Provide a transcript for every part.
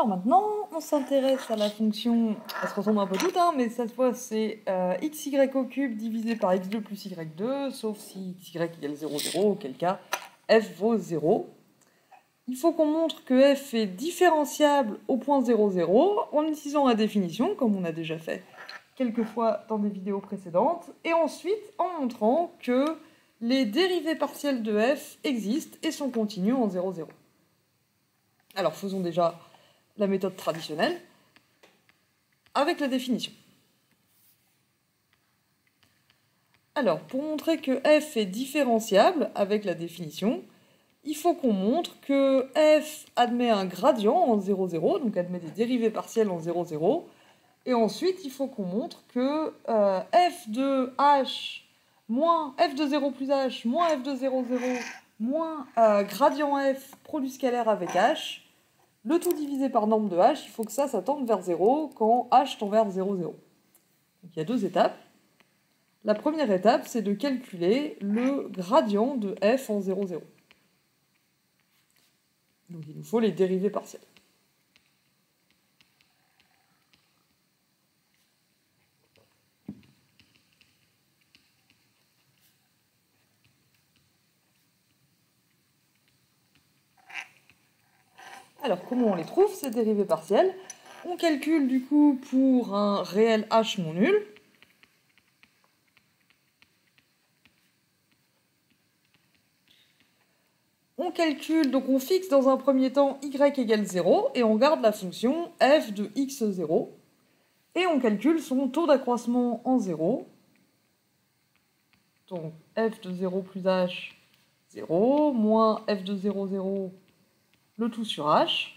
Alors maintenant, on s'intéresse à la fonction, elle se ressemble un peu toutes, mais cette fois c'est xy au cube divisé par x2 plus y2, sauf si xy égale 0, 0, auquel cas f vaut 0. Il faut qu'on montre que f est différenciable au point 0, 0 en utilisant la définition, comme on a déjà fait quelques fois dans des vidéos précédentes, et ensuite en montrant que les dérivées partielles de f existent et sont continues en 0, 0. Alors faisons déjà la méthode traditionnelle avec la définition. Alors, pour montrer que f est différenciable avec la définition, il faut qu'on montre que f admet un gradient en 0, 0, donc admet des dérivées partielles en 0, 0, et ensuite il faut qu'on montre que f de h moins f de 0 plus h moins f de 0, 0 moins gradient f produit scalaire avec h, le tout divisé par norme de h, il faut que ça tende vers 0 quand h tend vers 0, 0. Donc il y a deux étapes. La première étape, c'est de calculer le gradient de f en 0, 0. Donc il nous faut les dérivées partielles. Alors, comment on les trouve, ces dérivées partielles? On calcule du coup pour un réel h non nul. On calcule, donc on fixe dans un premier temps y égale 0, et on garde la fonction f de x0, et on calcule son taux d'accroissement en 0. Donc f de 0 plus h, 0, moins f de 0, 0, le tout sur h.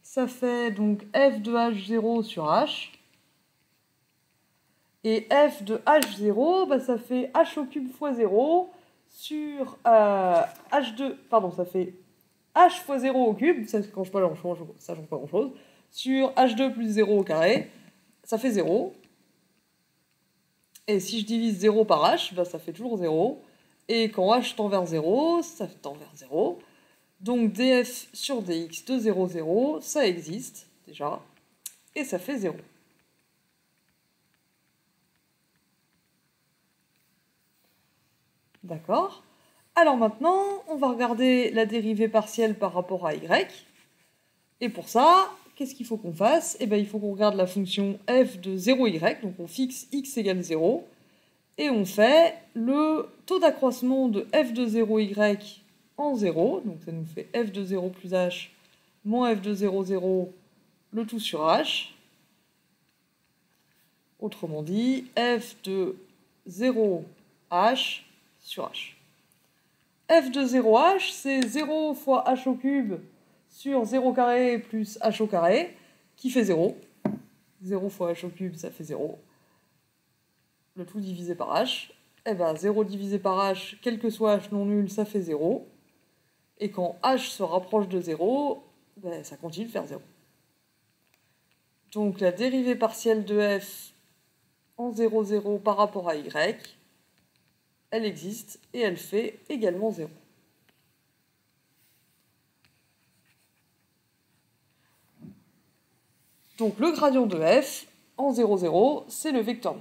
Ça fait donc f de h0 sur h. Et f de h0, ça fait h au cube fois 0 sur h2, pardon, ça fait h fois 0 au cube, ça ne change pas grand-chose, sur h2 plus 0 au carré, ça fait 0. Et si je divise 0 par h, ça fait toujours 0. Et quand h tend vers 0, ça tend vers 0. Donc df sur dx de 0, 0, ça existe déjà, et ça fait 0. D'accord? Alors maintenant, on va regarder la dérivée partielle par rapport à y. Et pour ça, qu'est-ce qu'il faut qu'on fasse? Il faut qu'on regarde la fonction f de 0y, donc on fixe x égale 0, et on fait le taux d'accroissement de f de 0y en 0, donc ça nous fait f de 0 plus h moins f de 0, 0, le tout sur h. Autrement dit, f de 0h sur h. f de 0h, c'est 0 fois h au cube sur 0 carré plus h au carré, qui fait 0. 0 fois h au cube, ça fait 0. Le tout divisé par h. 0 divisé par h, quel que soit h non nul, ça fait 0. Et quand h se rapproche de 0, ça continue de faire 0. Donc la dérivée partielle de f en 0, 0 par rapport à y, elle existe et elle fait également 0. Donc le gradient de f en 0, 0, c'est le vecteur nu.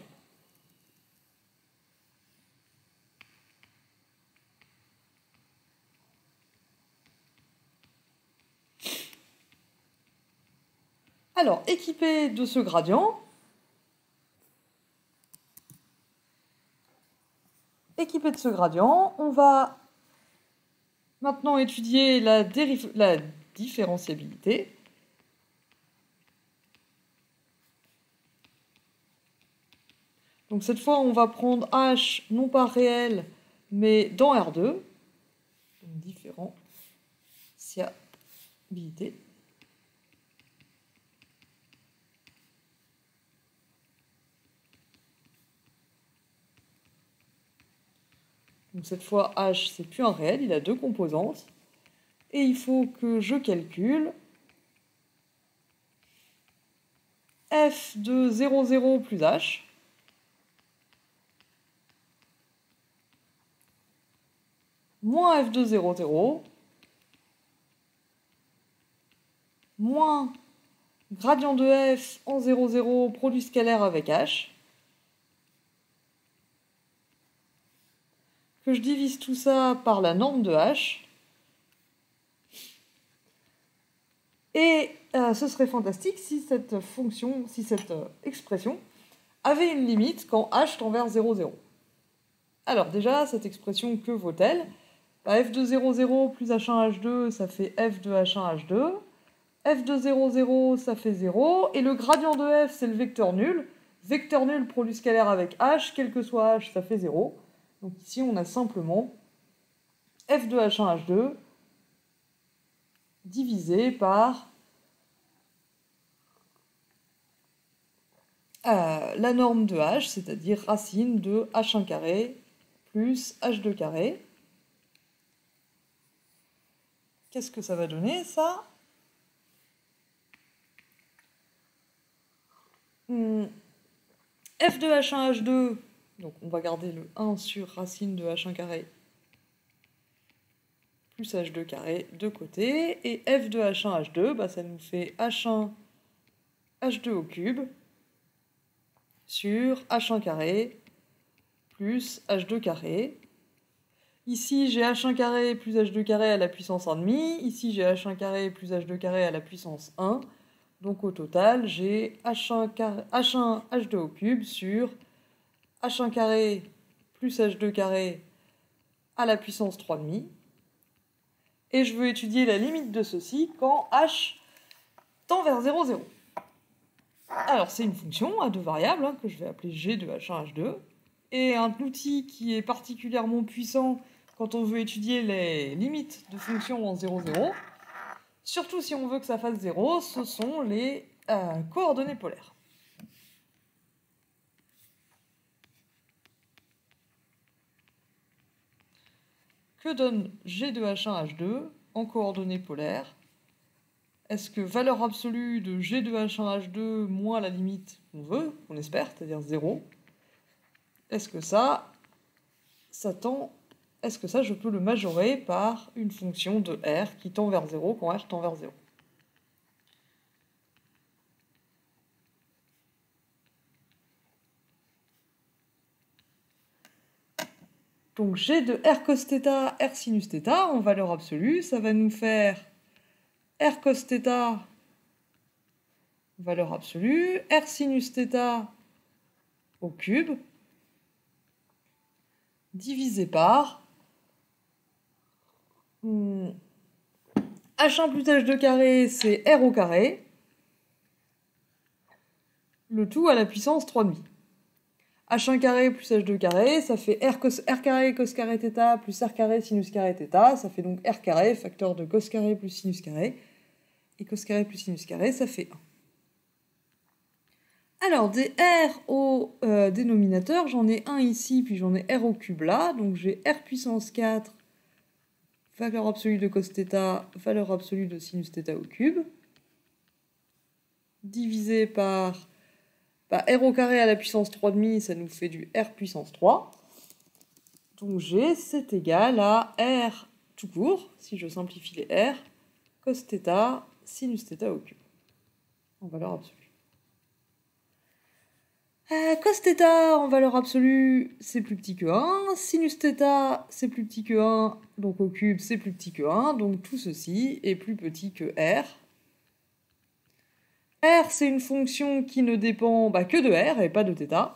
Alors, équipé de ce gradient, on va maintenant étudier la différenciabilité. Donc cette fois, on va prendre h non pas réel, mais dans R2. Donc différenciabilité. Donc cette fois, h, c'est plus un réel, il a deux composantes. Et il faut que je calcule f de 0, 0 plus h. moins f de 0, 0, moins gradient de f en 0, 0, produit scalaire avec h, que je divise tout ça par la norme de h, et ce serait fantastique si cette fonction, si cette expression avait une limite quand h tend vers 0, 0. Alors déjà, cette expression, que vaut-elle? F de 0, 0 plus h1, h2, ça fait f de h1, h2. F de 0, 0, ça fait 0. Et le gradient de f, c'est le vecteur nul. Vecteur nul produit scalaire avec h, quel que soit h, ça fait 0. Donc ici, on a simplement f de h1, h2 divisé par la norme de h, c'est-à-dire racine de h1 carré plus h2 carré. Qu'est-ce que ça va donner, ça? F de h1, h2, donc on va garder le 1 sur racine de h1 carré plus h2 carré de côté. Et f de h1, h2, bah, ça nous fait h1, h2 au cube sur h1 carré plus h2 carré. Ici, j'ai h1 carré plus h2 carré à la puissance 1,5. Ici, j'ai h1 carré plus h2 carré à la puissance 1. Donc au total, j'ai h1, h2 au cube sur h1 carré plus h2 carré à la puissance 3,5. Et je veux étudier la limite de ceci quand h tend vers 0, 0. Alors c'est une fonction à deux variables que je vais appeler g de h1, h2. Et un outil qui est particulièrement puissant quand on veut étudier les limites de fonctions en 0, 0, surtout si on veut que ça fasse 0, ce sont les coordonnées polaires. Que donne g de h1, h2 en coordonnées polaires? Est-ce que valeur absolue de g de h1, h2 moins la limite qu'on veut, qu'on espère, c'est-à-dire 0, est-ce que ça tend... Est-ce que ça, je peux le majorer par une fonction de r qui tend vers 0 quand r tend vers 0? Donc g de r cos θ, r sinus θ en valeur absolue, ça va nous faire r cos θ valeur absolue, r sinus θ au cube, divisé par h1 plus h2 carré, c'est r au carré, le tout à la puissance 3,5. h1 carré plus h2 carré, ça fait r carré cos carré θ plus r carré sinus carré θ, ça fait donc r carré, facteur de cos carré plus sinus carré, et cos carré plus sinus carré, ça fait 1. Alors, des r au dénominateur, j'en ai un ici, puis j'en ai r au cube là, donc j'ai r puissance 4, valeur absolue de cos θ, valeur absolue de sinus θ au cube, divisé par r au carré à la puissance 3,5, ça nous fait du r puissance 3. Donc g, c'est égal à r tout court, si je simplifie les r, cos θ, sinus θ au cube, en valeur absolue. Cos θ en valeur absolue, c'est plus petit que 1. Sinus θ, c'est plus petit que 1. Donc au cube, c'est plus petit que 1. Donc tout ceci est plus petit que r. R, c'est une fonction qui ne dépend que de r et pas de θ.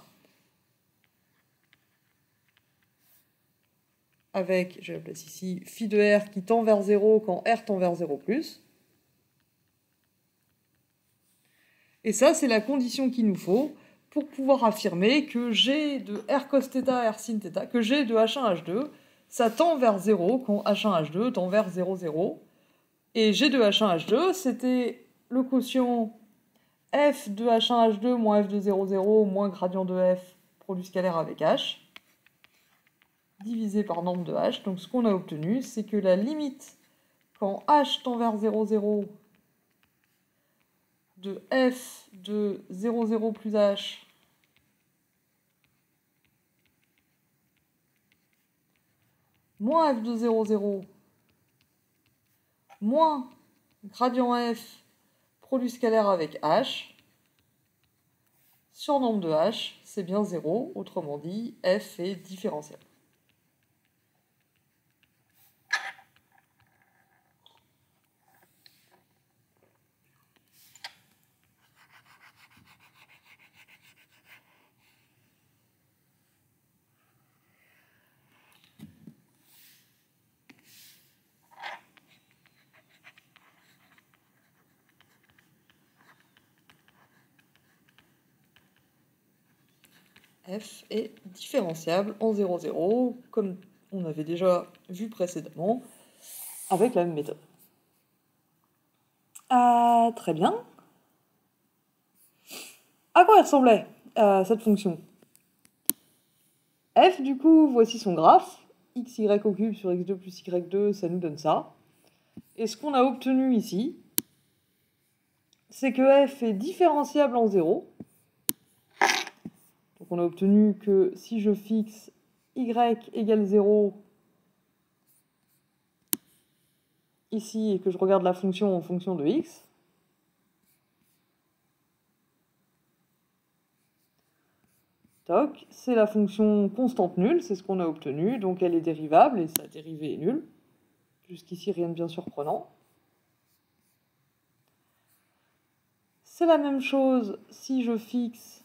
Avec, je la place ici, phi de r qui tend vers 0 quand r tend vers 0 plus. Et ça, c'est la condition qu'il nous faut pour pouvoir affirmer que g de r cos θ, r sin θ, que g de h1, h2, ça tend vers 0 quand h1, h2 tend vers 0, 0. Et g de h1, h2, c'était le quotient f de h1, h2 moins f de 0, 0 moins gradient de f produit scalaire avec h, divisé par norme de h. Donc ce qu'on a obtenu, c'est que la limite quand h tend vers 0, 0 de f de 0, 0 plus h moins f de 0, 0, moins gradient f produit scalaire avec h, sur nombre de h, c'est bien 0, autrement dit, f est différenciable. F est différenciable en 0, 0, comme on avait déjà vu précédemment, avec la même méthode. Très bien. À quoi elle ressemblait cette fonction? F, du coup, voici son graphe. xy au cube sur x2 plus y2, ça nous donne ça. Et ce qu'on a obtenu ici, c'est que f est différenciable en 0. Donc on a obtenu que si je fixe y égale 0 ici et que je regarde la fonction en fonction de x, toc, c'est la fonction constante nulle, c'est ce qu'on a obtenu, donc elle est dérivable et sa dérivée est nulle. Jusqu'ici, rien de bien surprenant. C'est la même chose si je fixe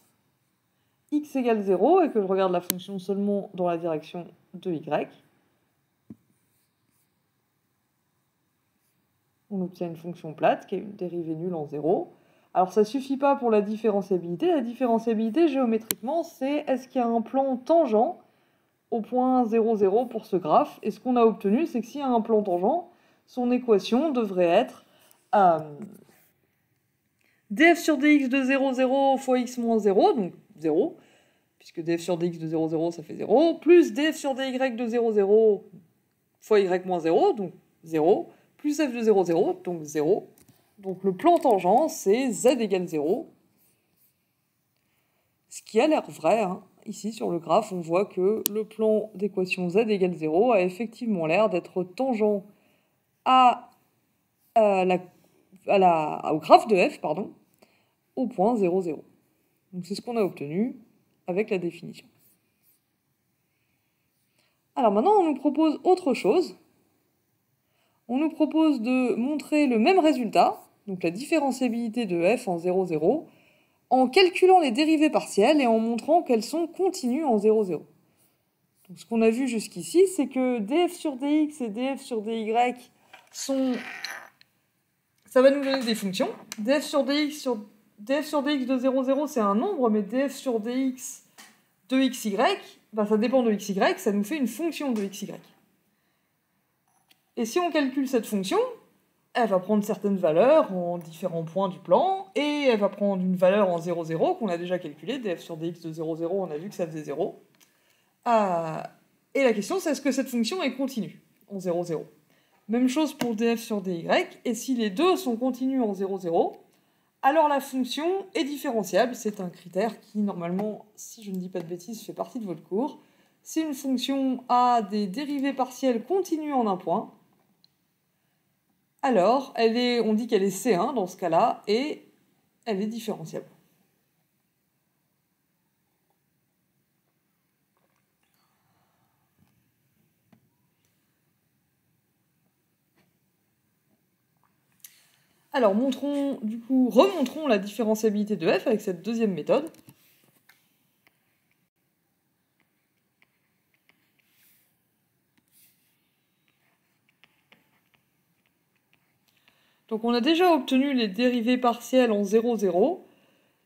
x égale 0 et que je regarde la fonction seulement dans la direction de y. On obtient une fonction plate qui a une dérivée nulle en 0. Alors ça ne suffit pas pour la différenciabilité. La différenciabilité, géométriquement, c'est est-ce qu'il y a un plan tangent au point 0, 0 pour ce graphe. Et ce qu'on a obtenu, c'est que s'il y a un plan tangent, son équation devrait être df sur dx de 0, 0 fois x moins 0, donc 0, puisque df sur dx de 0, 0, ça fait 0, plus df sur dy de 0, 0 fois y moins 0, donc 0, plus f de 0, 0, donc 0. Donc le plan tangent, c'est z égale 0. Ce qui a l'air vrai, hein. Ici sur le graphe, on voit que le plan d'équation z égale 0 a effectivement l'air d'être tangent au graphe de f, pardon, au point 0, 0. Donc c'est ce qu'on a obtenu avec la définition. Alors maintenant, on nous propose autre chose. On nous propose de montrer le même résultat, donc la différenciabilité de f en 0, 0, en calculant les dérivées partielles et en montrant qu'elles sont continues en 0, 0. Donc ce qu'on a vu jusqu'ici, c'est que df sur dx et df sur dy sont... Ça va nous donner des fonctions. df sur dx de 0, 0, c'est un nombre, mais df sur dx de xy, ben ça dépend de xy, ça nous fait une fonction de xy. Et si on calcule cette fonction, elle va prendre certaines valeurs en différents points du plan, et elle va prendre une valeur en 0, 0 qu'on a déjà calculée, df sur dx de 0, 0, on a vu que ça faisait 0. Et la question, c'est est-ce que cette fonction est continue en 0, 0 ? Même chose pour df sur dy, et si les deux sont continus en 0, 0, alors la fonction est différenciable. C'est un critère qui, normalement, si je ne dis pas de bêtises, fait partie de votre cours. Si une fonction a des dérivées partielles continues en un point, alors on dit qu'elle est C1 dans ce cas-là, et elle est différenciable. Alors, remontrons la différenciabilité de f avec cette deuxième méthode. Donc on a déjà obtenu les dérivées partielles en 0, 0.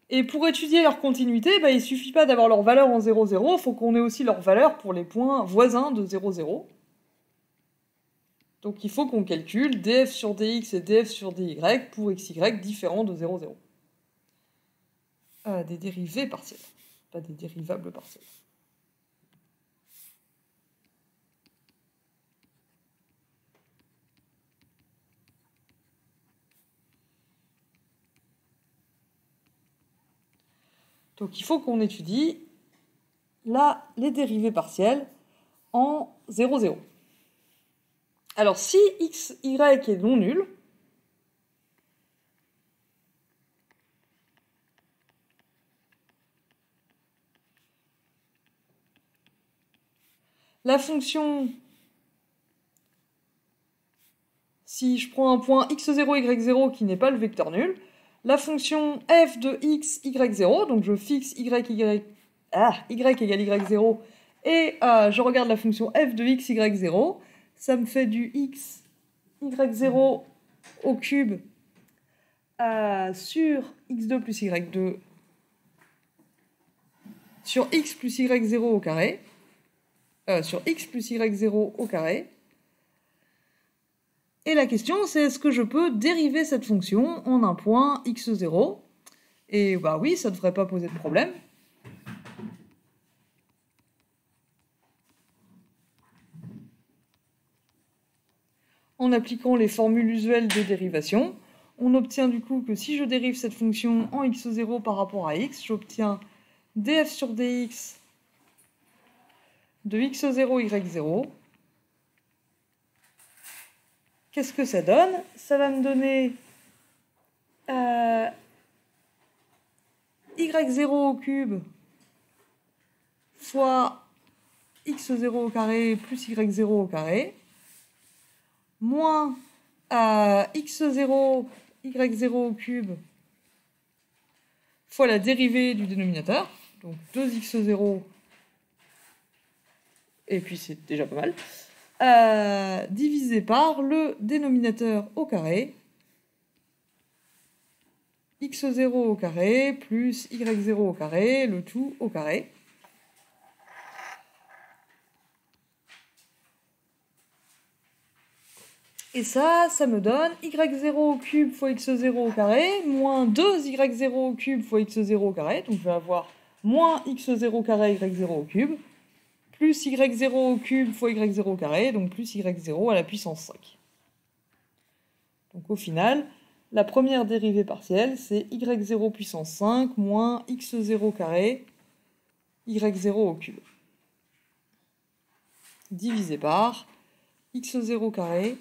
Et pour étudier leur continuité, il ne suffit pas d'avoir leur valeur en 0, 0, il faut qu'on ait aussi leur valeur pour les points voisins de 0, 0. Donc il faut qu'on calcule df sur dx et df sur dy pour xy différents de 0, 0. Des dérivées partielles, pas des dérivables partielles. Donc il faut qu'on étudie là les dérivées partielles en 0, 0. Alors, si x, y est non nul, la fonction, si je prends un point x0, y0 qui n'est pas le vecteur nul, la fonction f de x, y0, donc je fixe y égale y0, et je regarde la fonction f de x, y0, ça me fait du x, y0 au cube sur x2 plus y2 sur x plus y0 au carré, sur x plus y0 au carré. Et la question, c'est est-ce que je peux dériver cette fonction en un point x0? Et bah oui, ça ne devrait pas poser de problème. En appliquant les formules usuelles de dérivation, on obtient du coup que si je dérive cette fonction en x0 par rapport à x, j'obtiens df sur dx de x0, y0. Qu'est-ce que ça donne? Ça va me donner y0 au cube fois x0 au carré plus y0 au carré, moins x0, y0 au cube fois la dérivée du dénominateur, donc 2x0, et puis c'est déjà pas mal, divisé par le dénominateur au carré, x0 au carré plus y0 au carré, le tout au carré. Et ça me donne y0 au cube fois x0 au carré, moins 2y0 au cube fois x0 au carré, donc je vais avoir moins x0 carré y0 au cube, plus y0 au cube fois y0 au carré, donc plus y0 à la puissance 5. Donc au final, la première dérivée partielle, c'est y0 puissance 5 moins x0 carré y0 au cube, divisé par x0 carré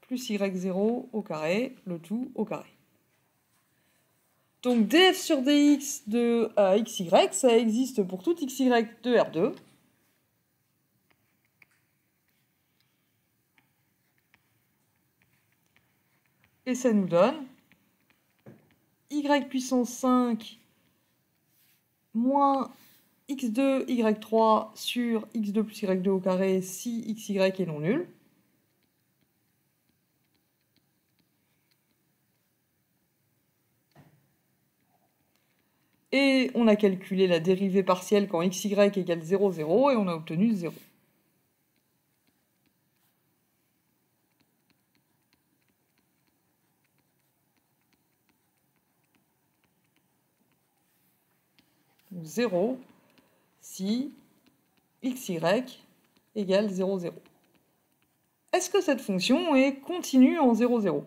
plus y0 au carré, le tout au carré. Donc df sur dx de xy, ça existe pour tout xy de R2. Et ça nous donne y puissance 5 moins x2, y3 sur x2 plus y2 au carré si xy est non nul. Et on a calculé la dérivée partielle quand xy égale 0, 0, et on a obtenu 0. Donc 0 si xy égale 0, 0. Est-ce que cette fonction est continue en 0, 0?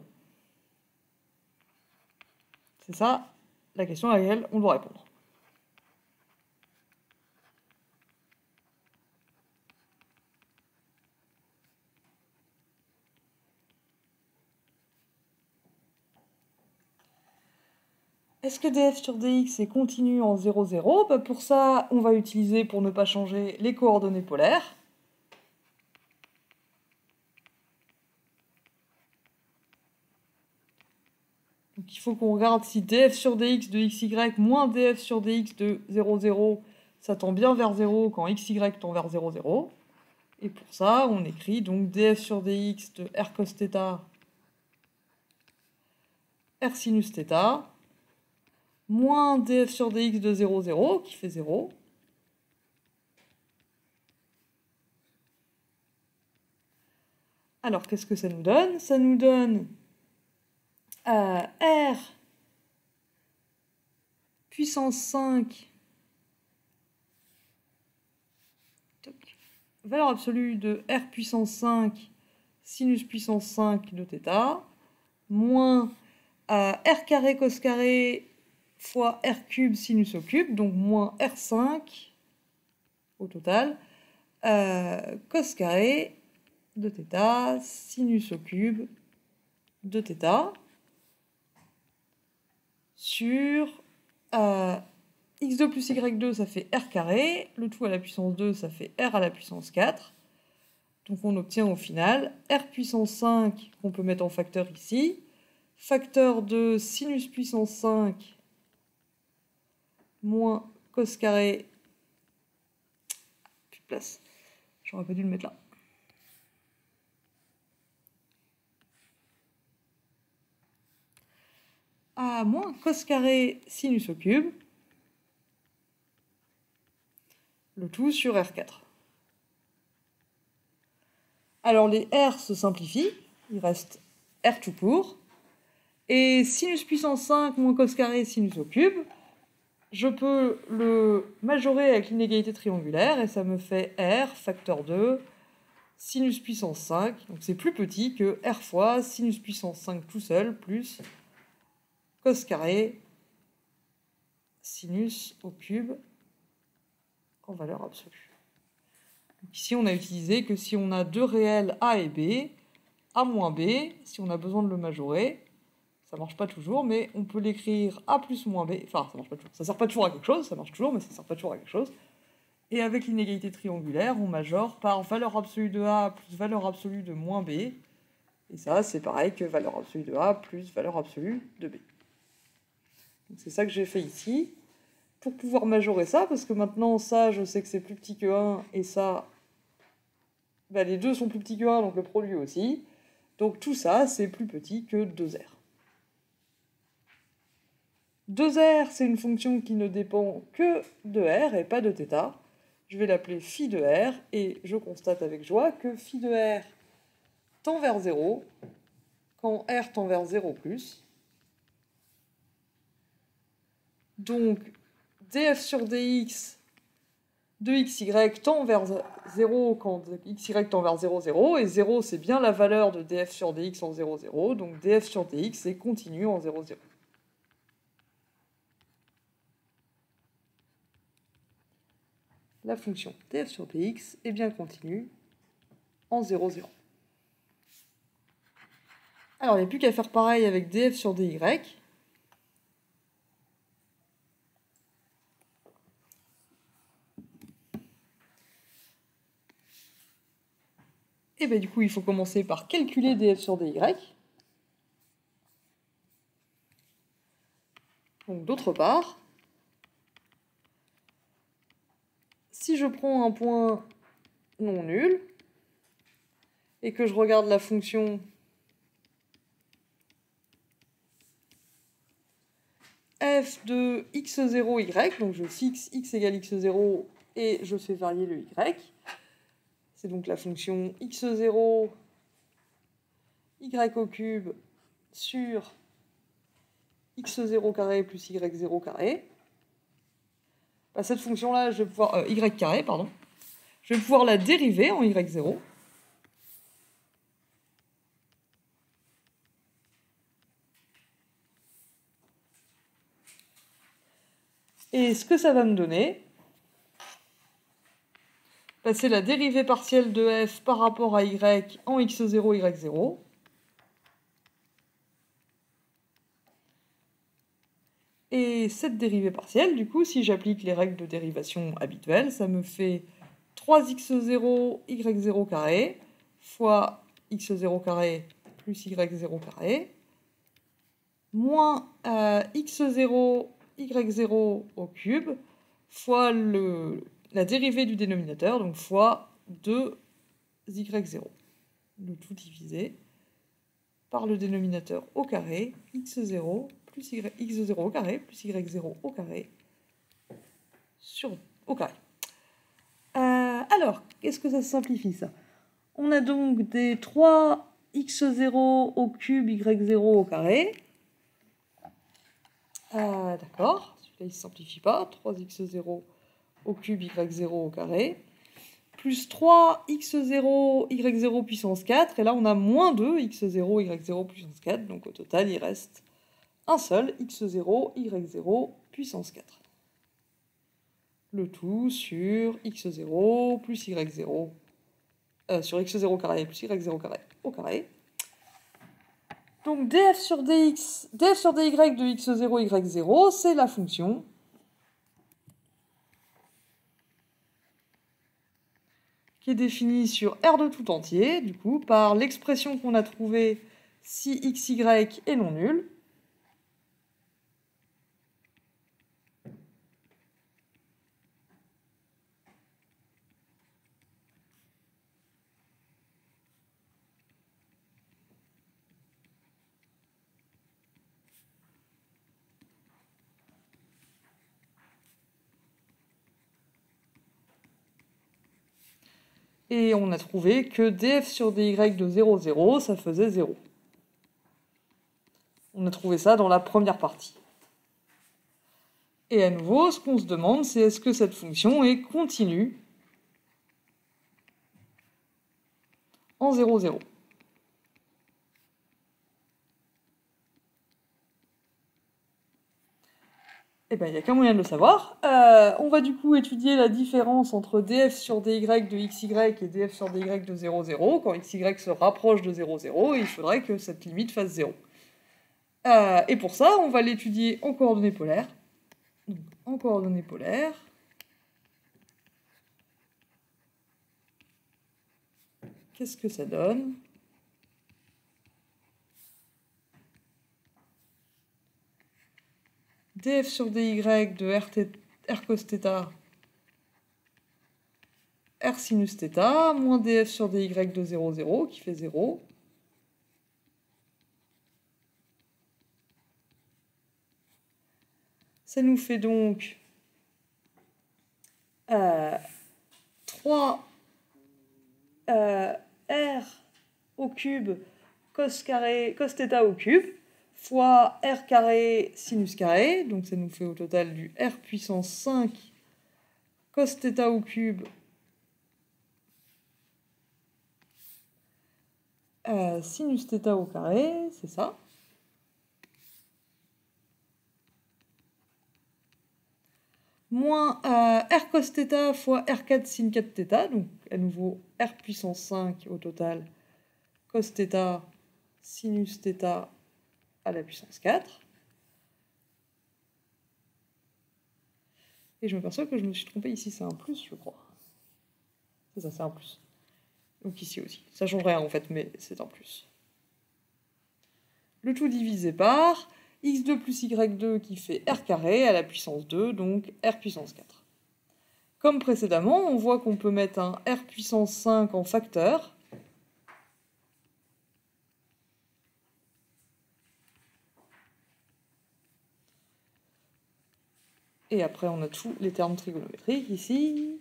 C'est ça la question à laquelle on doit répondre. Est-ce que df sur dx est continu en 0, 0? Bah pour ça, on va utiliser, pour ne pas changer, les coordonnées polaires. Donc il faut qu'on regarde si df sur dx de xy moins df sur dx de 0, 0, ça tend bien vers 0 quand xy tend vers 0, 0. Et pour ça, on écrit donc df sur dx de r cos θ, r sinus θ, moins df sur dx de 0, 0, qui fait 0. Alors, qu'est-ce que ça nous donne? Ça nous donne r puissance 5, valeur absolue de r puissance 5 sinus puissance 5 de θ, moins r carré cos carré fois r cube sinus au cube, donc moins r5 au total, cos carré de θ, sinus au cube de θ, sur x2 plus y2, ça fait r carré, le tout à la puissance 2, ça fait r à la puissance 4. Donc on obtient au final r puissance 5, qu'on peut mettre en facteur ici, facteur de sinus puissance 5 moins cos carré, plus de place, j'aurais pas dû le mettre là. Moins cos carré sinus au cube, le tout sur R4. Alors les R se simplifient, il reste R tout court, et sinus puissance 5 moins cos carré sinus au cube, je peux le majorer avec l'inégalité triangulaire, et ça me fait R facteur 2, sinus puissance 5, donc c'est plus petit que R fois sinus puissance 5 tout seul, plus cos carré sinus au cube en valeur absolue. Donc ici, on a utilisé que si on a deux réels A et B, A moins B, si on a besoin de le majorer, ça marche pas toujours, mais on peut l'écrire A plus moins B, enfin, ça marche pas toujours, ça sert pas toujours à quelque chose, ça marche toujours, mais ça sert pas toujours à quelque chose. Et avec l'inégalité triangulaire, on majore par valeur absolue de A plus valeur absolue de moins B, et ça, c'est pareil que valeur absolue de A plus valeur absolue de B. C'est ça que j'ai fait ici, pour pouvoir majorer ça, parce que maintenant, ça, je sais que c'est plus petit que 1, et ça, bah, les deux sont plus petits que 1, donc le produit aussi. Donc tout ça, c'est plus petit que 2R. 2R, c'est une fonction qui ne dépend que de R et pas de θ. Je vais l'appeler phi de R, et je constate avec joie que phi de R tend vers 0, quand R tend vers 0+. Donc, df sur dx de xy tend vers 0 quand xy tend vers 0, 0, et 0 c'est bien la valeur de df sur dx en 0, 0, donc df sur dx est continu en 0, 0. La fonction df sur dx est bien continue en 0, 0. Alors, il n'y a plus qu'à faire pareil avec df sur dy. Et bien du coup, il faut commencer par calculer df sur dy. Donc d'autre part, si je prends un point non nul, et que je regarde la fonction f de x0y, donc je fixe x égale x0 et je fais varier le y, c'est donc la fonction x0 y au cube sur x0 carré plus y0 carré. Bah, cette fonction-là, je vais pouvoir y carré, pardon. Je vais pouvoir la dériver en y0. Et ce que ça va me donner, bah, c'est la dérivée partielle de f par rapport à y en x0, y0. Et cette dérivée partielle, du coup, si j'applique les règles de dérivation habituelles, ça me fait 3x0, y0 carré, fois x0 carré plus y0 carré, moins x0, y0 au cube, fois la dérivée du dénominateur, donc fois 2y0. Le tout divisé par le dénominateur au carré, x0 plus x0 au carré plus y0 au carré au carré. Alors, qu'est-ce que ça se simplifie, ça? On a donc des 3x0 au cube y0 au carré. D'accord, celui-là il ne se simplifie pas. 3x0 au cube y0 au carré. Plus 3x0 y0 puissance 4. Et là, on a moins 2 x0 y0 puissance 4. Donc au total, il reste un seul x0 y0 puissance 4. Le tout sur x0 plus y0 sur x0 carré plus y0 carré au carré. Donc df sur dy de x0, y0, c'est la fonction qui est définie sur R de tout entier, du coup, par l'expression qu'on a trouvée si xy est non nul. Et on a trouvé que df sur dy de 0, 0, ça faisait 0. On a trouvé ça dans la première partie. Et à nouveau, ce qu'on se demande, c'est est-ce que cette fonction est continue en 0, 0. Eh bien, il n'y a qu'un moyen de le savoir. On va du coup étudier la différence entre df sur dy de xy et df sur dy de 0, 0. Quand xy se rapproche de 0, 0, il faudrait que cette limite fasse 0. Et pour ça, on va l'étudier en coordonnées polaires. Donc, en coordonnées polaires, qu'est-ce que ça donne ? Df sur dy de r cos θ, r sinus θ, moins df sur dy de 0, 0, qui fait 0. Ça nous fait donc 3 r au cube cos θ au cube fois r carré sinus carré, donc ça nous fait au total du r puissance 5 cos θ au cube sinus θ au carré, c'est ça. Moins r cos θ fois r4 sin 4θ, donc à nouveau r puissance 5 au total cos θ sinus θ à la puissance 4. Et je m'aperçois que je me suis trompée ici, c'est un plus, je crois. C'est ça, c'est un plus. Donc ici aussi. Ça change rien en fait, mais c'est un plus. Le tout divisé par x2 plus y2 qui fait r carré à la puissance 2, donc r puissance 4. Comme précédemment, on voit qu'on peut mettre un r puissance 5 en facteur. Et après, on a tous les termes trigonométriques ici,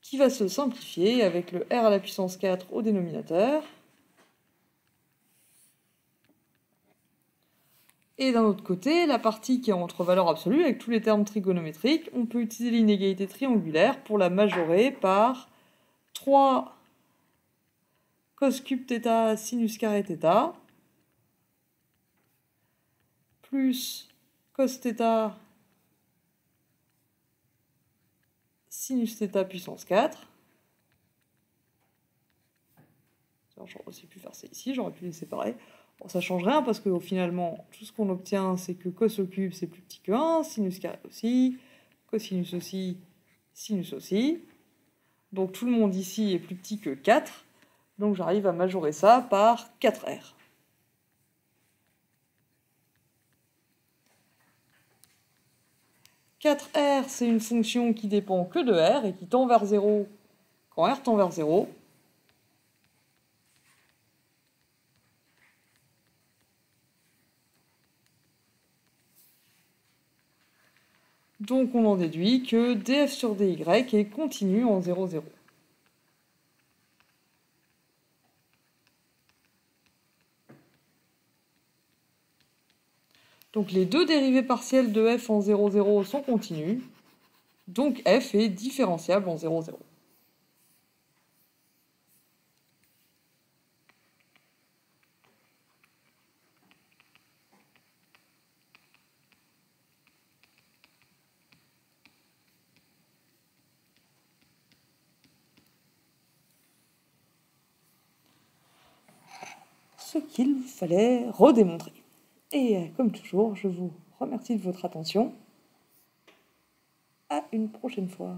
qui va se simplifier avec le r à la puissance 4 au dénominateur. Et d'un autre côté, la partie qui est entre valeur absolue, avec tous les termes trigonométriques, on peut utiliser l'inégalité triangulaire pour la majorer par 3 cos cube θ sinus carré θ, plus cos θ sinus θ puissance 4. J'aurais aussi pu faire ça ici, j'aurais pu les séparer. Bon, ça change rien parce que finalement, tout ce qu'on obtient, c'est que cos au cube, c'est plus petit que 1, sinus carré aussi, cosinus aussi, sinus aussi. Donc tout le monde ici est plus petit que 4. Donc j'arrive à majorer ça par 4R. « 4R, c'est une fonction qui dépend que de R et qui tend vers 0 quand R tend vers 0. Donc on en déduit que df sur dy est continu en 0, 0. Donc les deux dérivées partielles de f en 0, 0 sont continues. Donc f est différenciable en 0, 0. ce qu'il fallait redémontrer. Et comme toujours, je vous remercie de votre attention. À une prochaine fois.